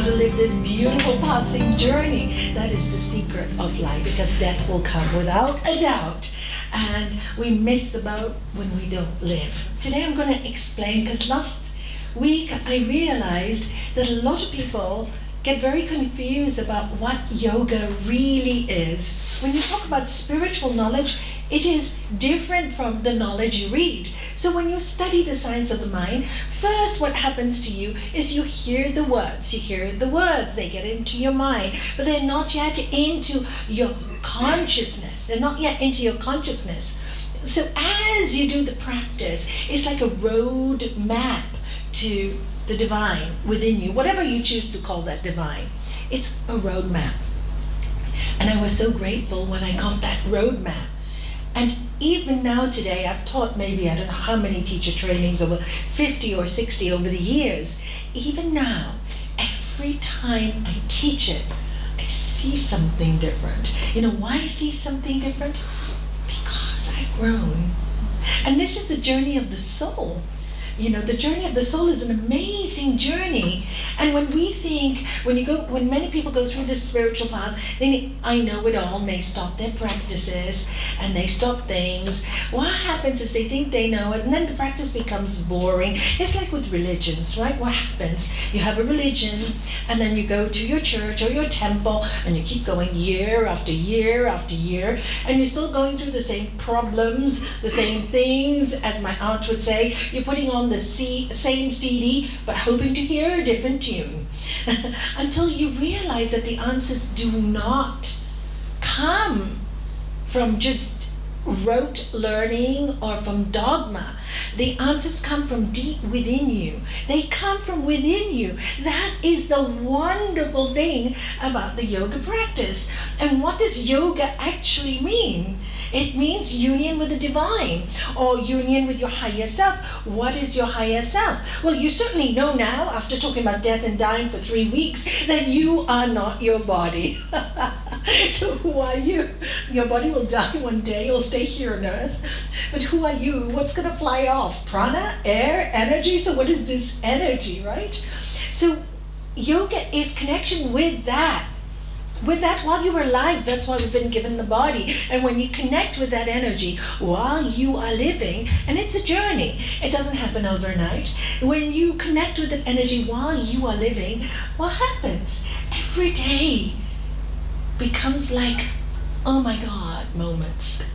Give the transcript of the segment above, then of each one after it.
how to live this beautiful passing journey. That is the secret of life, because death will come without a doubt. And we miss the boat when we don't live. Today I'm going to explain, because last week I realized that a lot of people get very confused about what yoga really is. When you talk about spiritual knowledge, it is different from the knowledge you read. So when you study the science of the mind, first what happens to you is you hear the words. You hear the words, they get into your mind, but they're not yet into your consciousness. They're not yet into your consciousness. So as you do the practice, it's like a road map to the divine within you, whatever you choose to call that divine. It's a road map. And I was so grateful when I got that road map. And even now today, I've taught maybe, I don't know how many teacher trainings, over 50 or 60 over the years. Even now, every time I teach it, I see something different. You know why I see something different? Because I've grown. And this is the journey of the soul. You know, the journey of the soul is an amazing journey. And when we think, when many people go through this spiritual path, they think, I know it all, and they stop their practices and they stop things. What happens is they think they know it, and then the practice becomes boring. It's like with religions, right? What happens? You have a religion, and then you go to your church or your temple, and you keep going year after year after year, and you're still going through the same problems, the same things, as my aunt would say. You're putting on the same CD, but hoping to hear a different tune. Until you realize that the answers do not come from just rote learning or from dogma. The answers come from deep within you. They come from within you. That is the wonderful thing about the yoga practice. And what does yoga actually mean? It means union with the divine, or union with your higher self. What is your higher self? Well, you certainly know now, after talking about death and dying for 3 weeks, that you are not your body. So who are you? Your body will die one day, you'll stay here on earth. But who are you? What's going to fly off? Prana, air, energy? So what is this energy, right? So yoga is connection with that. With that while you are alive. That's why we've been given the body. And when you connect with that energy while you are living, and it's a journey, it doesn't happen overnight. When you connect with that energy while you are living, what happens? Every day becomes like, oh my God, moments.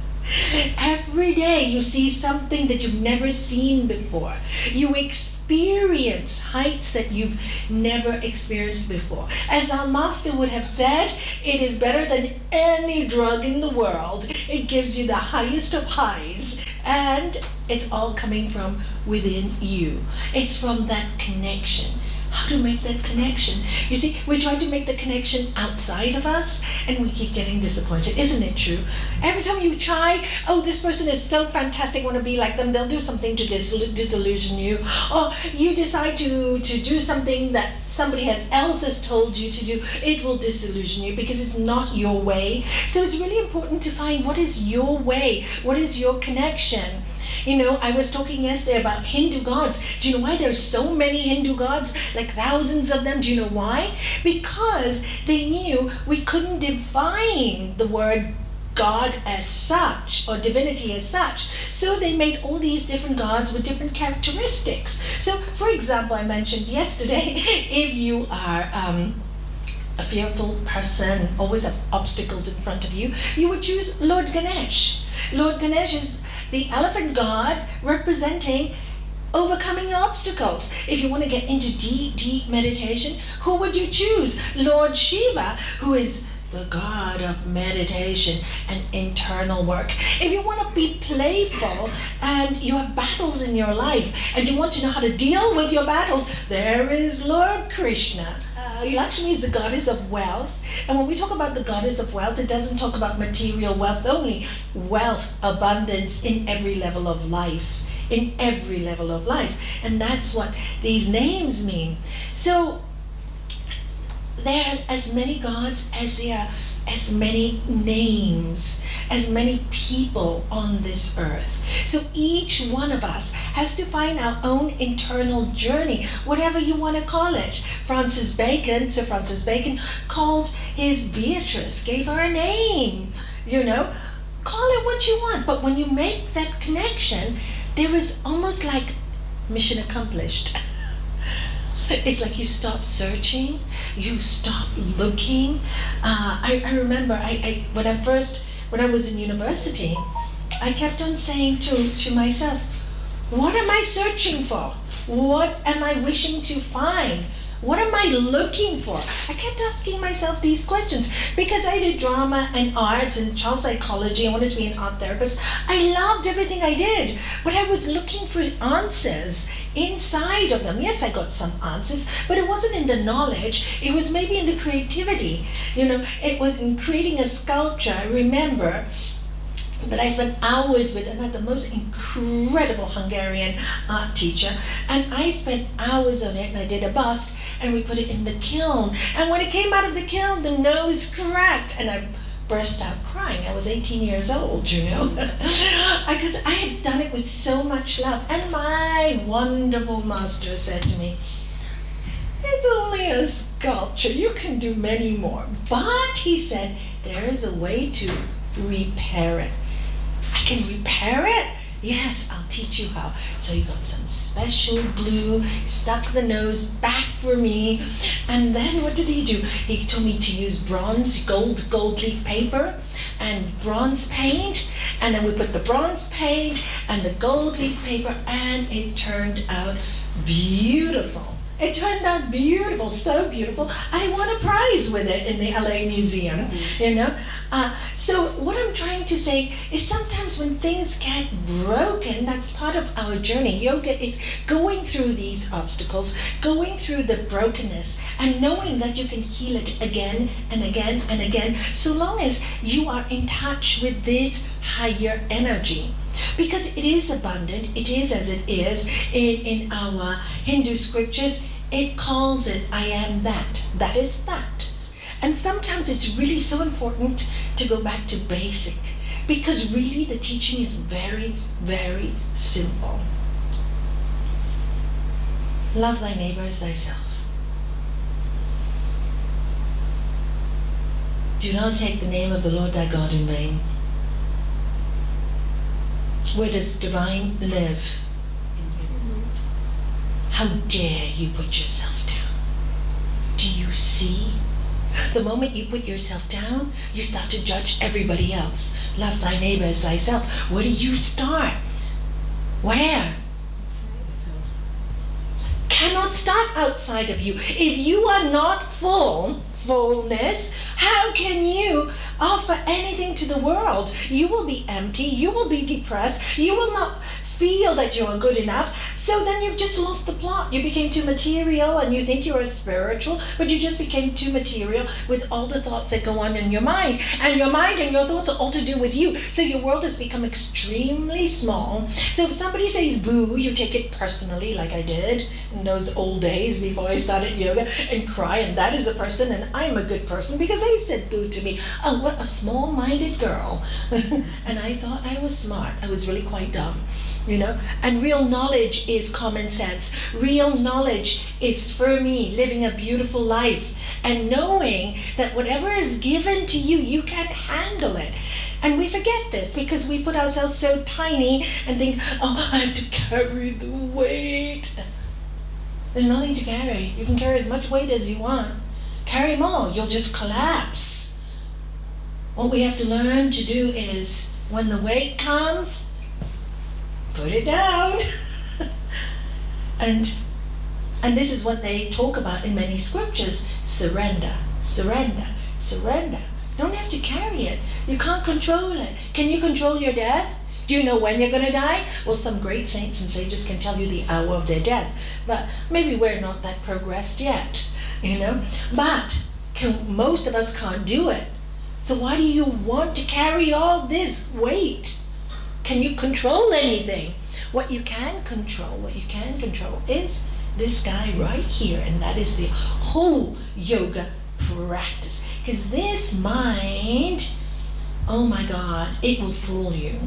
Every day you see something that you've never seen before. You experience heights that you've never experienced before. As our master would have said, it is better than any drug in the world. It gives you the highest of highs, and it's all coming from within you. It's from that connection. How to make that connection? You see, we try to make the connection outside of us, and we keep getting disappointed. Isn't it true? Every time you try, oh, this person is so fantastic, I want to be like them, they'll do something to disillusion you. Or you decide to do something that somebody else has told you to do, it will disillusion you because it's not your way. So it's really important to find what is your way, what is your connection. You know, I was talking yesterday about Hindu gods. Do you know why there's so many Hindu gods? Like thousands of them. Do you know why? Because they knew we couldn't define the word God as such, or divinity as such. So they made all these different gods with different characteristics. So, for example, I mentioned yesterday, if you are a fearful person, always have obstacles in front of you, you would choose Lord Ganesh. Lord Ganesh is the elephant god representing overcoming obstacles. If you want to get into deep meditation, who would you choose? Lord Shiva, who is the god of meditation and internal work. If you want to be playful and you have battles in your life and you want to know how to deal with your battles, there is Lord Krishna. Lakshmi is the goddess of wealth. And when we talk about the goddess of wealth, it doesn't talk about material wealth only. Wealth, abundance in every level of life. In every level of life. And that's what these names mean. So there are as many gods as there are as many names, as many people on this earth. So each one of us has to find our own internal journey, whatever you want to call it. Sir Francis Bacon called his Beatrice, gave her a name, Call it what you want, but when you make that connection, there is almost like mission accomplished. It's like you stop searching, you stop looking. I remember when I was in university, I kept on saying to myself, what am I searching for? What am I wishing to find? What am I looking for? I kept asking myself these questions because I did drama and arts and child psychology. I wanted to be an art therapist. I loved everything I did, but I was looking for answers inside of them. Yes, I got some answers, but it wasn't in the knowledge. It was maybe in the creativity. It was in creating a sculpture. I remember that I spent hours with, and I had the most incredible Hungarian art teacher, and I spent hours on it, and I did a bust, and we put it in the kiln, and when it came out of the kiln, the nose cracked, and I burst out crying. I was 18 years old, because I had done it with so much love, and my wonderful master said to me, it's only a sculpture, you can do many more, but he said, there is a way to repair it. I can repair it? Yes, I'll teach you how. So he got some special glue, stuck the nose back for me, and then what did he do? He told me to use gold leaf paper and bronze paint, and then we put the bronze paint and the gold leaf paper, and it turned out beautiful. It turned out beautiful, so beautiful. I won a prize with it in the LA Museum, So what I'm trying to say is sometimes when things get broken, that's part of our journey. Yoga is going through these obstacles, going through the brokenness, and knowing that you can heal it again and again and again, so long as you are in touch with this higher energy. Because it is abundant, it is as it is in our Hindu scriptures. It calls it, I am that. That is that. And sometimes it's really so important to go back to basic, because really the teaching is very, very simple. Love thy neighbor as thyself. Do not take the name of the Lord thy God in vain. Where does divine live? How dare you put yourself down? Do you see? The moment you put yourself down, you start to judge everybody else. Love thy neighbor as thyself. Where do you start? Where? Cannot start outside of you. If you are not fullness, how can you offer anything to the world? You will be empty, you will be depressed, you will not feel that you are good enough, so then you've just lost the plot. You became too material and you think you are spiritual, but you just became too material with all the thoughts that go on in your mind. And your mind and your thoughts are all to do with you. So your world has become extremely small. So if somebody says boo, you take it personally, like I did in those old days before I started yoga, and cry, and that is a person, and I'm a good person because they said boo to me. Oh, what a small-minded girl. And I thought I was smart. I was really quite dumb. And real knowledge is common sense. Real knowledge is, for me, living a beautiful life and knowing that whatever is given to you, you can handle it. And we forget this because we put ourselves so tiny and think, oh, I have to carry the weight. There's nothing to carry. You can carry as much weight as you want. Carry more, you'll just collapse. What we have to learn to do is, when the weight comes, put it down. and this is what they talk about in many scriptures. Surrender, surrender, surrender. You don't have to carry it. You can't control it. Can you control your death? Do you know when you're going to die? Well, some great saints and sages can tell you the hour of their death, but maybe we're not that progressed yet, But most of us can't do it. So why do you want to carry all this weight? Can you control anything? What you can control is this guy right here, and that is the whole yoga practice. Because this mind, oh my God, it will fool you.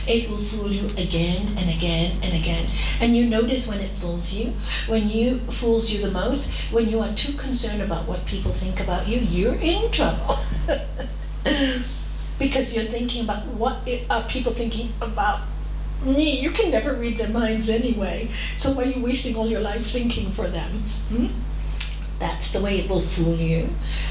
It will fool you again and again and again. And you notice when it fools you the most, when you are too concerned about what people think about you, you're in trouble. Because you're thinking about what are people thinking about me. You can never read their minds anyway. So why are you wasting all your life thinking for them? That's the way it will fool you.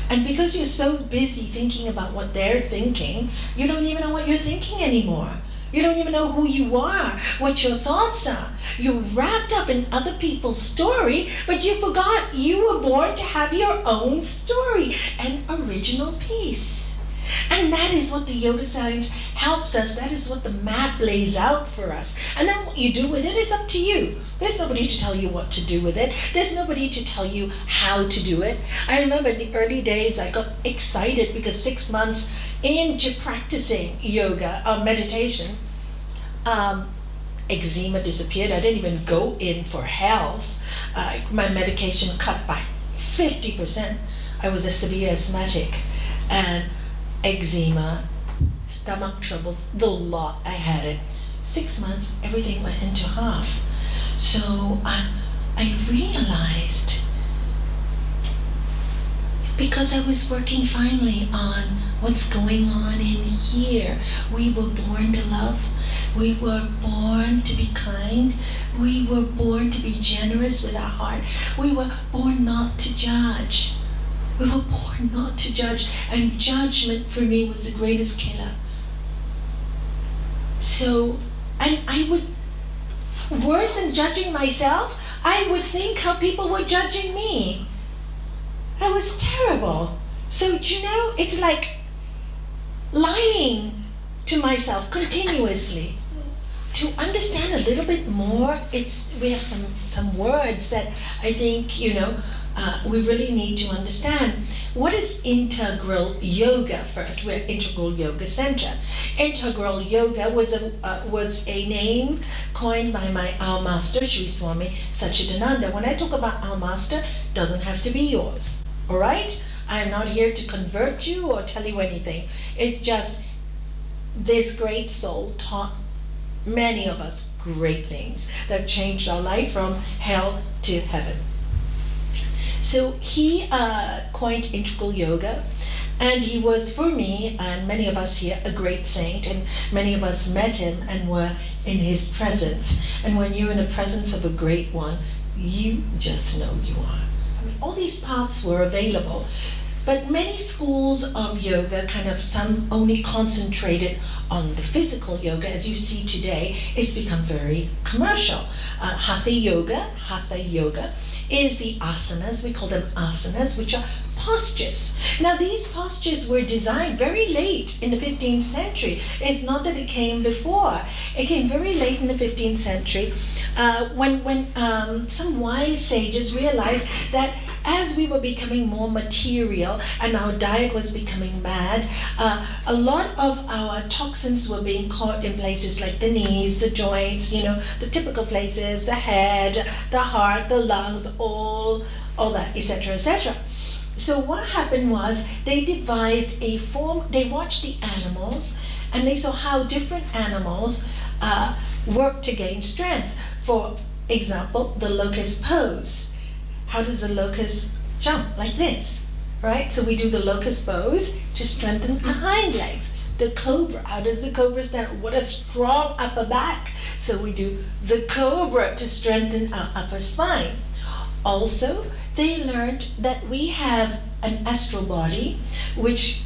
And because you're so busy thinking about what they're thinking, you don't even know what you're thinking anymore. You don't even know who you are, what your thoughts are. You're wrapped up in other people's story, but you forgot you were born to have your own story, an original piece. And that is what the yoga science helps us. That is what the map lays out for us. And then what you do with it is up to you. There's nobody to tell you what to do with it. There's nobody to tell you how to do it. I remember in the early days, I got excited because 6 months into practicing yoga, meditation, eczema disappeared. I didn't even go in for health. My medication cut by 50%. I was a severe asthmatic. And eczema, stomach troubles, the lot, I had it. 6 months, everything went into half. So I realized, because I was working finally on what's going on in here. We were born to love. We were born to be kind. We were born to be generous with our heart. We were born not to judge. We were born not to judge, and judgment for me was the greatest killer. So, and I would, worse than judging myself, I would think how people were judging me. That was terrible. So, you know, it's like lying to myself continuously. To understand a little bit more, we have some words that I think, we really need to understand. What is integral yoga first? We're Integral Yoga Center. Integral yoga was a name coined by our master, Sri Swami Satchidananda. When I talk about our master, it doesn't have to be yours. All right? I'm not here to convert you or tell you anything. It's just this great soul taught many of us great things that changed our life from hell to heaven. So he coined integral yoga, and he was, for me and many of us here, a great saint, and many of us met him and were in his presence. And when you're in the presence of a great one, you just know you are. I mean, all these paths were available, but many schools of yoga, some only concentrated on the physical yoga, as you see today. It's become very commercial. Hatha yoga is the asanas. We call them asanas, which are postures. Now, these postures were designed very late in the 15th century. It's not that it came before. It came very late in the 15th century when some wise sages realized that as we were becoming more material and our diet was becoming bad, a lot of our toxins were being caught in places like the knees, the joints, the typical places, the head, the heart, the lungs, all that, etc., etc. So what happened was they devised a form. They watched the animals and they saw how different animals work to gain strength. For example, the locust pose. How does a locust jump? Like this, right? So we do the locust pose to strengthen our hind legs. The cobra, how does the cobra stand? What a strong upper back. So we do the cobra to strengthen our upper spine. Also, they learned that we have an astral body which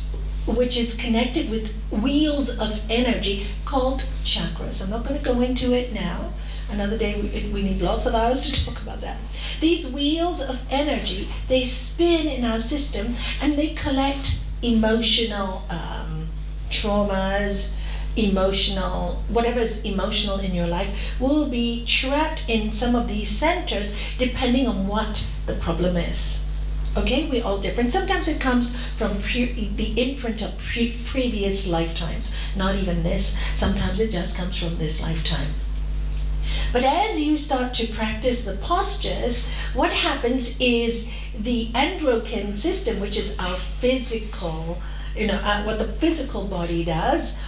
is connected with wheels of energy called chakras. I'm not going to go into it now. Another day we need lots of hours to talk about that. These wheels of energy, they spin in our system and they collect emotional traumas, whatever's emotional in your life will be trapped in some of these centers depending on what the problem is. Okay, we're all different. Sometimes it comes from the imprint of previous lifetimes, not even this. Sometimes it just comes from this lifetime. But as you start to practice the postures, what happens is the endocrine system, which is our physical, what the physical body does,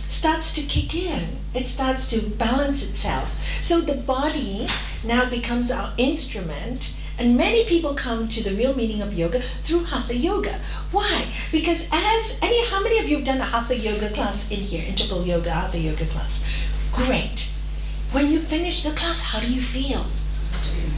starts to kick in. It starts to balance itself. So the body now becomes our instrument, and many people come to the real meaning of yoga through Hatha Yoga. Why? Because how many of you have done a Hatha Yoga class in here, integral yoga, Hatha Yoga class? Great. When you finish the class, how do you feel?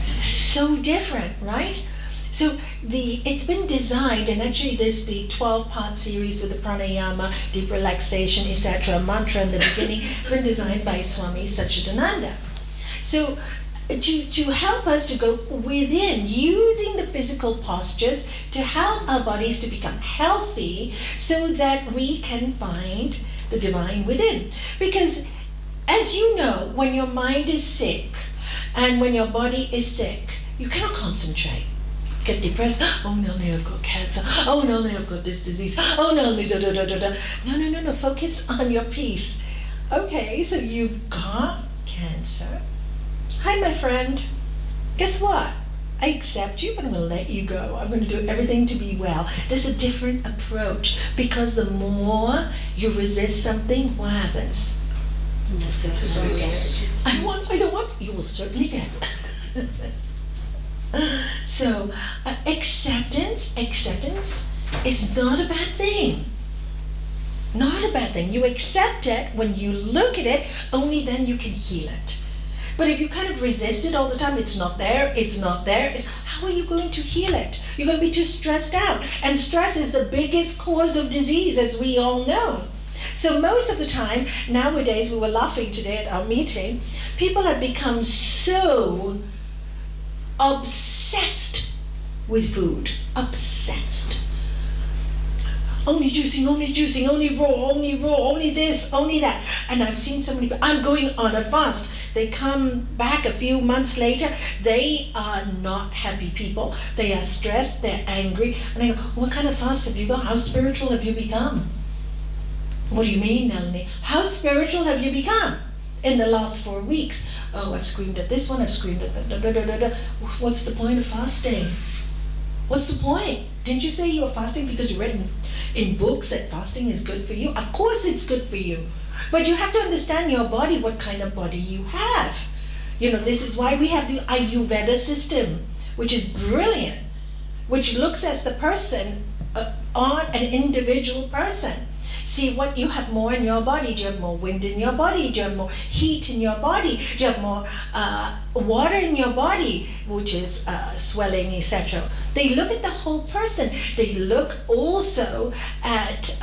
So different, right? So it's been designed, and actually this the 12-part series with the pranayama, deep relaxation, etc., mantra in the beginning, it's been designed by Swami Satchidananda. So to help us to go within, using the physical postures to help our bodies to become healthy so that we can find the divine within. Because as you know, when your mind is sick and when your body is sick, you cannot concentrate. Get depressed. Oh, Nalanie, I've got cancer. Oh, Nalanie, I've got this disease. Oh, Nalanie, da da da da da. No. Focus on your peace. Okay, so you've got cancer. Hi, my friend. Guess what? I accept you, but I'm going to let you go. I'm going to do everything to be well. There's a different approach, because the more you resist something, what happens? I don't want. You will certainly get it. So acceptance is not a bad thing. Not a bad thing. You accept it when you look at it, only then you can heal it. But if you kind of resist it all the time, it's not there, how are you going to heal it? You're going to be too stressed out. And stress is the biggest cause of disease, as we all know. So most of the time, nowadays, we were laughing today at our meeting, people have become so obsessed with food. Obsessed. Only juicing, only raw, only this, only that. And I've seen so many people, I'm going on a fast. They come back a few months later, they are not happy people. They are stressed, they're angry. And I go, what kind of fast have you got? How spiritual have you become? What do you mean, Nalanie? How spiritual have you become in the last 4 weeks? Oh, I've screamed at this one, I've screamed at that. What's the point of fasting? What's the point? Didn't you say you were fasting because you read in books that fasting is good for you? Of course it's good for you. But you have to understand your body, what kind of body you have. This is why we have the Ayurveda system, which is brilliant, which looks at the person on an individual person. See what you have more in your body. Do you have more wind in your body? Do you have more heat in your body? Do you have more water in your body, which is swelling, etc.? They look at the whole person. They look also at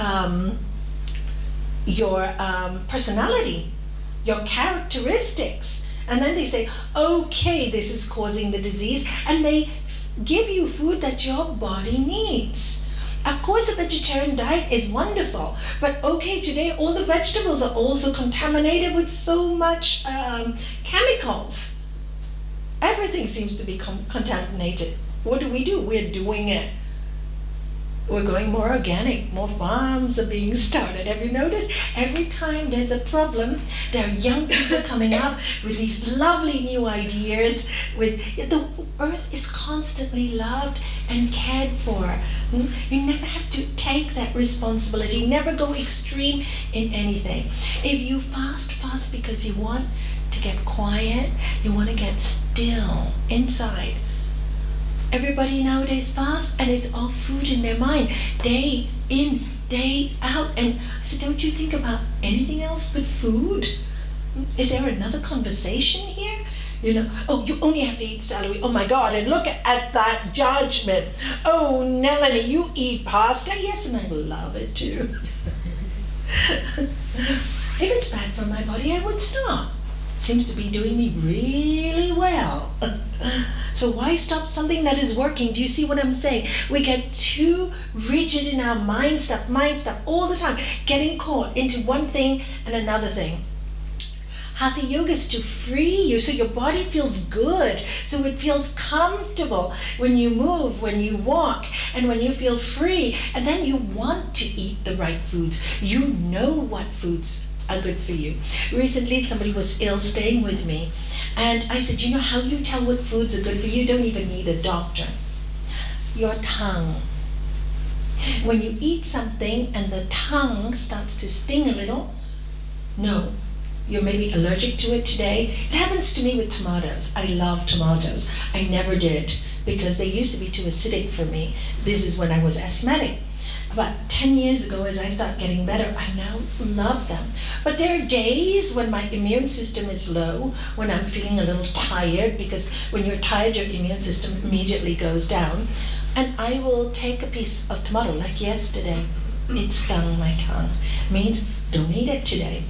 your personality, your characteristics. And then they say, okay, this is causing the disease. And they give you food that your body needs. Of course, a vegetarian diet is wonderful, but okay, today all the vegetables are also contaminated with so much chemicals. Everything seems to be contaminated. What do? We're doing it. We're going more organic. More farms are being started. Have you noticed? Every time there's a problem, there are young people coming up with these lovely new ideas. The earth is constantly loved and cared for. You never have to take that responsibility. Never go extreme in anything. If you fast because you want to get quiet, you want to get still inside. Everybody nowadays fasts, and it's all food in their mind, day in, day out. And I said, don't you think about anything else but food? Is there another conversation here? Oh, you only have to eat celery. Oh my God, and look at that judgment. Oh, Nalanie, you eat pasta? Yes, and I love it too. If it's bad for my body, I would stop. It seems to be doing me really well. So why stop something that is working? Do you see what I'm saying? We get too rigid in our mind stuff all the time, getting caught into one thing and another thing. Hatha Yoga is to free you so your body feels good, so it feels comfortable when you move, when you walk, and when you feel free. And then you want to eat the right foods. You know what foods are good for you. Recently, somebody was ill staying with me, and I said, you know how you tell what foods are good for you? You don't even need a doctor. Your tongue. When you eat something and the tongue starts to sting a little, no, you're maybe allergic to it today. It happens to me with tomatoes. I love tomatoes. I never did because they used to be too acidic for me. This is when I was asthmatic. About 10 years ago, as I start getting better, I now love them. But there are days when my immune system is low, when I'm feeling a little tired, because when you're tired, your immune system immediately goes down. And I will take a piece of tomato, like yesterday. It stung my tongue. Means don't eat it today.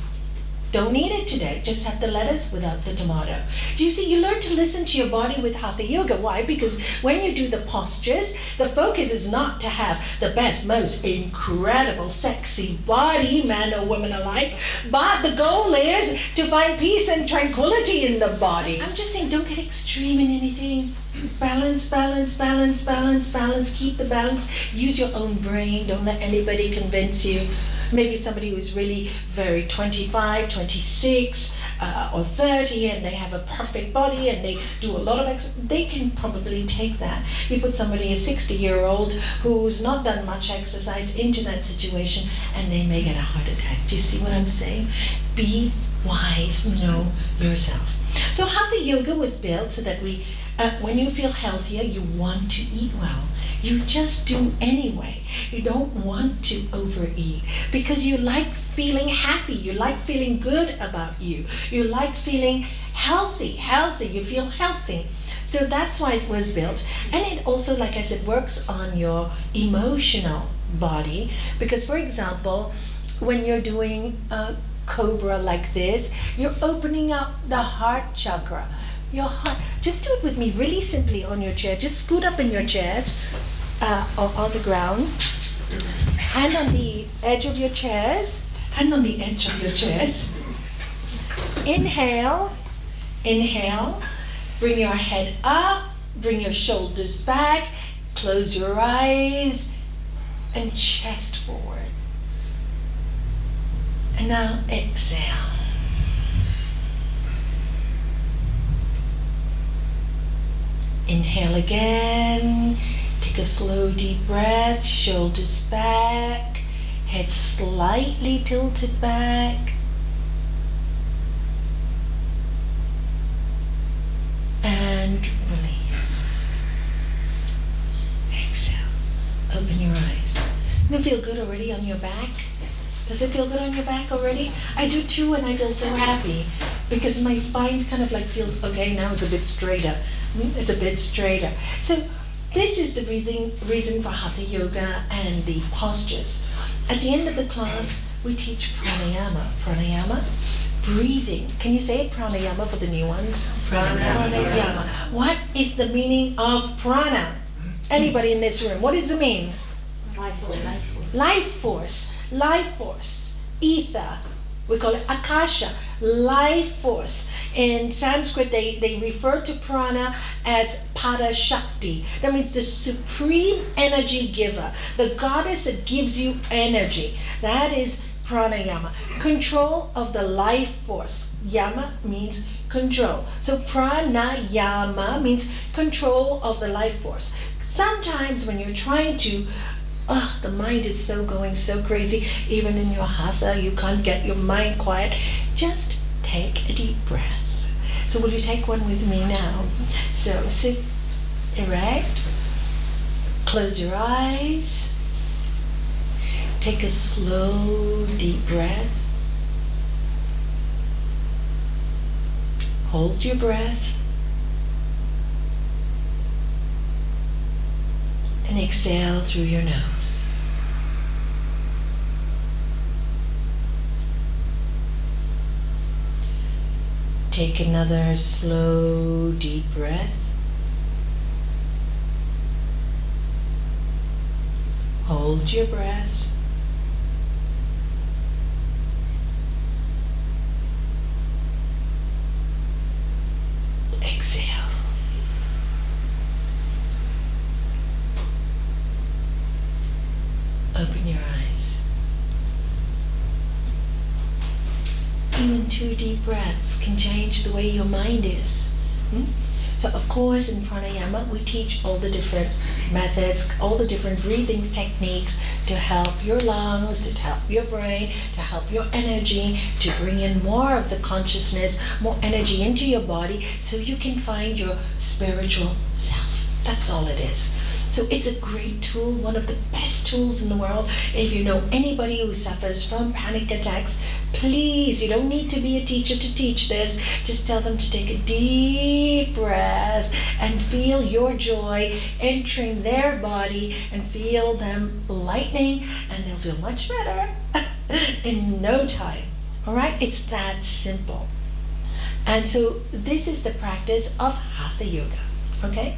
Don't eat it today. Just have the lettuce without the tomato. Do you see? You learn to listen to your body with Hatha Yoga. Why? Because when you do the postures, the focus is not to have the best, most incredible, sexy body, man or woman alike, but the goal is to find peace and tranquility in the body. I'm just saying, don't get extreme in anything. Balance, balance, balance, balance, balance. Keep the balance. Use your own brain. Don't let anybody convince you. Maybe somebody who's really very 25, 26, or 30, and they have a perfect body and they do a lot of exercise, they can probably take that. You put somebody, a 60-year-old who's not done much exercise, into that situation, and they may get a heart attack. Do you see what I'm saying? Be wise, know yourself. So Hatha Yoga was built so that when you feel healthier, you want to eat well. You just do anyway. You don't want to overeat because you like feeling happy. You like feeling good about you. You like feeling healthy. You feel healthy. So that's why it was built. And it also, like I said, works on your emotional body. Because, for example, when you're doing a cobra like this, you're opening up the heart chakra. Your heart. Just do it with me really simply on your chair. Just scoot up in your chairs. On the ground, hand on the edge of your chairs, hands on the edge of your chairs. Inhale, bring your head up, bring your shoulders back, close your eyes, and chest forward. And now exhale. Inhale again. Take a slow, deep breath, shoulders back, head slightly tilted back. And release. Exhale. Open your eyes. Does it feel good already on your back? Does it feel good on your back already? I do too, and I feel so happy because my spine kind of like feels, okay, now it's a bit straighter. It's a bit straighter. So this is the reason for Hatha Yoga and the postures. At the end of the class, we teach pranayama. Pranayama, breathing. Can you say it? Pranayama for the new ones? Pranayama. What is the meaning of prana? Anybody in this room? What does it mean? Life force. Life force. Life force. Ether. We call it akasha. Life force. In Sanskrit, they refer to prana as Pada Shakti. That means the supreme energy giver, the goddess that gives you energy. That is pranayama. Control of the life force. Yama means control. So pranayama means control of the life force. Sometimes when you're trying to, the mind is going so crazy, even in your hatha, you can't get your mind quiet. Just take a deep breath. So will you take one with me now? So sit erect, close your eyes, take a slow, deep breath, hold your breath, and exhale through your nose. Take another slow, deep breath. Hold your breath. Exhale. Open your eyes. 2 deep breaths can change the way your mind is. So of course in pranayama we teach all the different methods, all the different breathing techniques to help your lungs, to help your brain, to help your energy, to bring in more of the consciousness, more energy into your body so you can find your spiritual self. That's all it is. So it's a great tool, one of the best tools in the world. If you know anybody who suffers from panic attacks, please, you don't need to be a teacher to teach this. Just tell them to take a deep breath and feel your joy entering their body and feel them lightening, and they'll feel much better in no time. All right? It's that simple. And so this is the practice of Hatha Yoga. Okay?